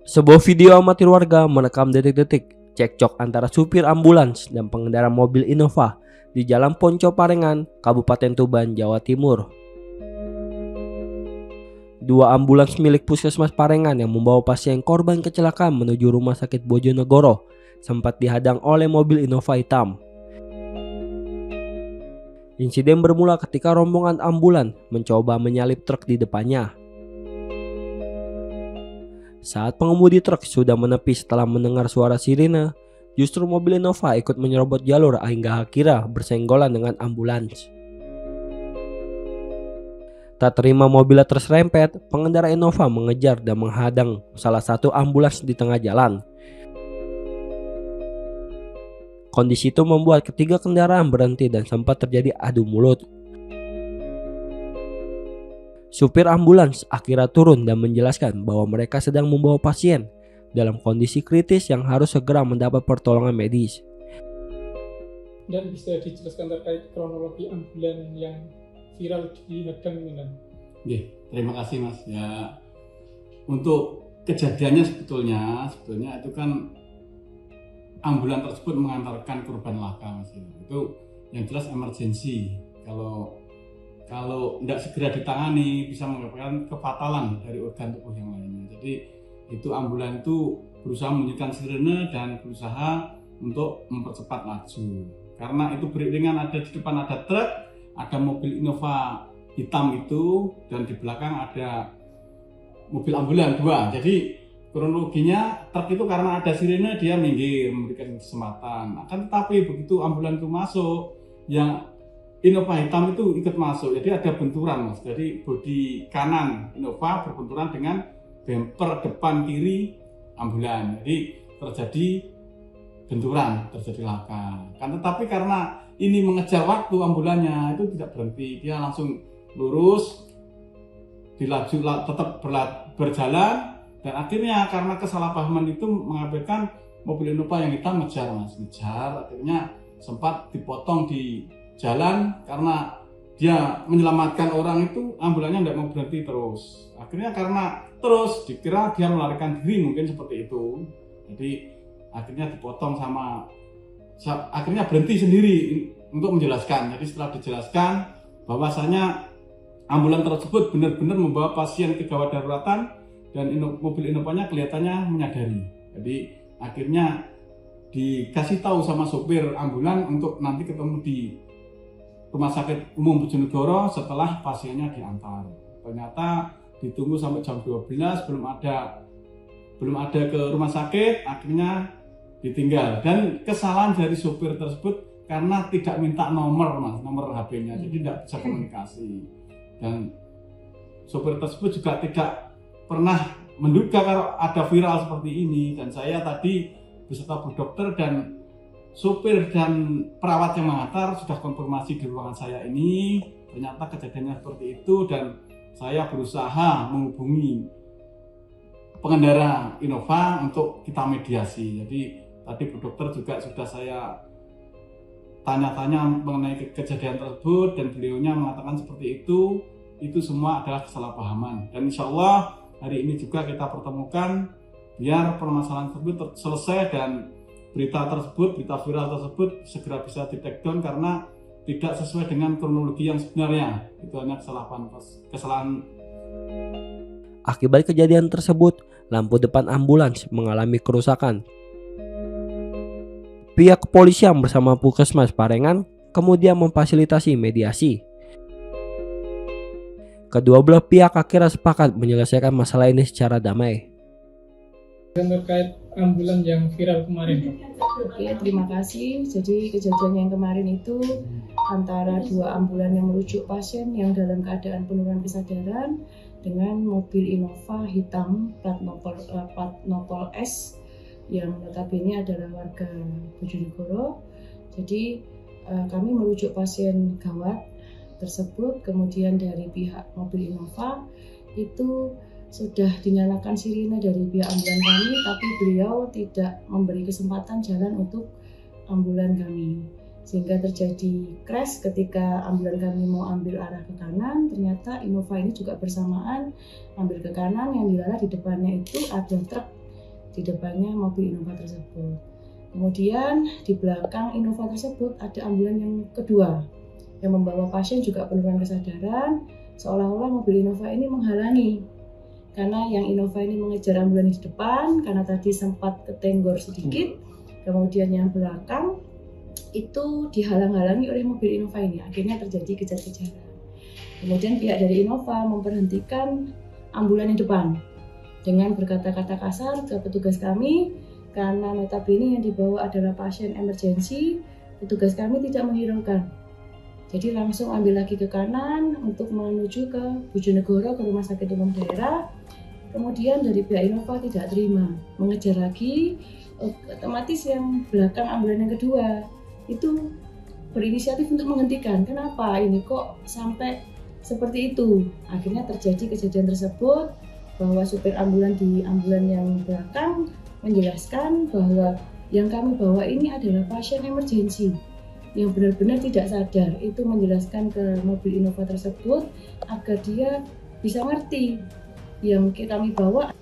Sebuah video amatir warga merekam detik-detik cekcok antara supir ambulans dan pengendara mobil Innova di Jalan Ponco Parengan, Kabupaten Tuban, Jawa Timur. Dua ambulans milik Puskesmas Parengan yang membawa pasien korban kecelakaan menuju Rumah Sakit Bojonegoro sempat dihadang oleh mobil Innova hitam. Insiden bermula ketika rombongan ambulan mencoba menyalip truk di depannya. Saat pengemudi truk sudah menepi setelah mendengar suara sirine, justru mobil Innova ikut menyerobot jalur hingga akhirnya bersenggolan dengan ambulans. Tak terima mobilnya terserempet, pengendara Innova mengejar dan menghadang salah satu ambulans di tengah jalan. Kondisi itu membuat ketiga kendaraan berhenti dan sempat terjadi adu mulut. Supir ambulans akhirnya turun dan menjelaskan bahwa mereka sedang membawa pasien dalam kondisi kritis yang harus segera mendapat pertolongan medis. Dan bisa dijelaskan terkait kronologi ambulan yang viral di Hadang ini? Oke, terima kasih Mas. Ya, untuk kejadiannya sebetulnya itu kan ambulan tersebut mengantarkan korban laka, Mas. Itu yang jelas emergensi. Kalau tidak segera ditangani bisa menyebabkan kefatalan dari organ tubuh yang lainnya. Jadi itu ambulan itu berusaha membunyikan sirene dan berusaha untuk mempercepat laju. Karena itu beriringan, ada di depan ada truk, ada mobil Innova hitam itu, dan di belakang ada mobil ambulan dua. Jadi kronologinya truk itu karena ada sirene dia minggir memberikan kesempatan. Akan tetapi begitu ambulan itu masuk, yang Innova hitam itu ikut masuk, jadi ada benturan, Mas. Jadi bodi kanan Innova berbenturan dengan bumper depan kiri ambulan. Jadi terjadi benturan, terjadi laka. Kan tetapi karena ini mengejar waktu ambulannya itu tidak berhenti, dia langsung lurus, tetap berjalan, dan akhirnya karena kesalahpahaman itu mengakibatkan mobil Innova yang hitam ngejar, akhirnya sempat dipotong di jalan. Karena dia menyelamatkan orang itu, ambulannya tidak mau berhenti terus. Akhirnya karena terus dikira dia melarikan diri, mungkin seperti itu. Jadi akhirnya dipotong akhirnya berhenti sendiri untuk menjelaskan. Jadi setelah dijelaskan bahwasanya ambulan tersebut benar-benar membawa pasien ke gawat daruratan dan mobil Innovanya kelihatannya menyadari. Jadi akhirnya dikasih tahu sama sopir ambulan untuk nanti ketemu di Rumah Sakit Umum Bojonegoro setelah pasiennya diantar. Ternyata ditunggu sampai jam 12 belum ada ke rumah sakit, akhirnya ditinggal. Dan kesalahan dari sopir tersebut karena tidak minta nomor HP-nya, jadi tidak bisa komunikasi. Dan sopir tersebut juga tidak pernah menduga kalau ada viral seperti ini. Dan saya tadi beserta Bu Dokter dan sopir dan perawat yang mengantar sudah konfirmasi di ruangan saya ini, ternyata kejadiannya seperti itu, dan saya berusaha menghubungi pengendara Innova untuk kita mediasi. Jadi tadi Bu Dokter juga sudah saya tanya-tanya mengenai kejadian tersebut, dan beliaunya mengatakan seperti itu semua adalah kesalahpahaman. Dan insya Allah hari ini juga kita pertemukan biar permasalahan tersebut selesai dan berita viral tersebut segera bisa di take down karena tidak sesuai dengan kronologi yang sebenarnya. Itu hanya kesalahan. Akibat kejadian tersebut, lampu depan ambulans mengalami kerusakan. Pihak kepolisian bersama Puskesmas Parengan kemudian memfasilitasi mediasi. Kedua belah pihak akhirnya sepakat menyelesaikan masalah ini secara damai. Dan terkait ambulan yang viral kemarin, Oke, terima kasih. Jadi kejadian yang kemarin itu antara dua ambulan yang merujuk pasien yang dalam keadaan penurunan kesadaran dengan mobil Innova hitam plat nopol S yang notabene adalah warga Bojonegoro. Jadi kami merujuk pasien gawat tersebut, kemudian dari pihak mobil Innova itu sudah dinyalakan sirine dari pihak ambulan kami, tapi beliau tidak memberi kesempatan jalan untuk ambulan kami, sehingga terjadi crash ketika ambulan kami mau ambil arah ke kanan. Ternyata Innova ini juga bersamaan ambil ke kanan, yang dilala di depannya itu ada truk di depannya mobil Innova tersebut. Kemudian di belakang Innova tersebut ada ambulan yang kedua yang membawa pasien juga penurunan kesadaran, seolah-olah mobil Innova ini menghalangi. Karena yang Innova ini mengejar ambulan di depan karena tadi sempat ketenggor sedikit, kemudian yang belakang itu dihalang-halangi oleh mobil Innova ini, akhirnya terjadi kejar-kejaran. Kemudian pihak dari Innova memberhentikan ambulan yang depan dengan berkata-kata kasar ke petugas kami, karena notabene yang dibawa adalah pasien emergensi. Petugas kami tidak menghiraukan, jadi langsung ambil lagi ke kanan untuk menuju ke Bojonegoro, ke rumah sakit umum daerah. Kemudian dari pihak Innova tidak terima, mengejar lagi. Otomatis yang belakang ambulan yang kedua itu berinisiatif untuk menghentikan. Kenapa ini kok sampai seperti itu? Akhirnya terjadi kejadian tersebut, bahwa supir ambulan di ambulan yang belakang menjelaskan bahwa yang kami bawa ini adalah pasien emergensi yang benar-benar tidak sadar. Itu menjelaskan ke mobil Innova tersebut agar dia bisa ngerti yang kami bawa.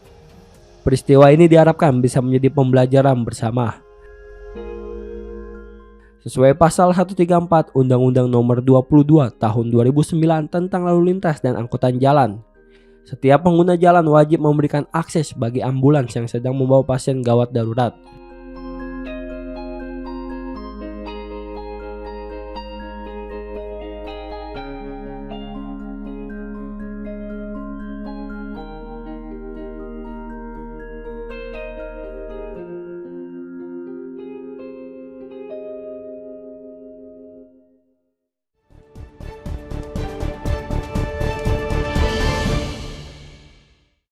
Peristiwa ini diharapkan bisa menjadi pembelajaran bersama. Sesuai pasal 134 Undang-Undang Nomor 22 Tahun 2009 tentang lalu lintas dan angkutan jalan, setiap pengguna jalan wajib memberikan akses bagi ambulans yang sedang membawa pasien gawat darurat.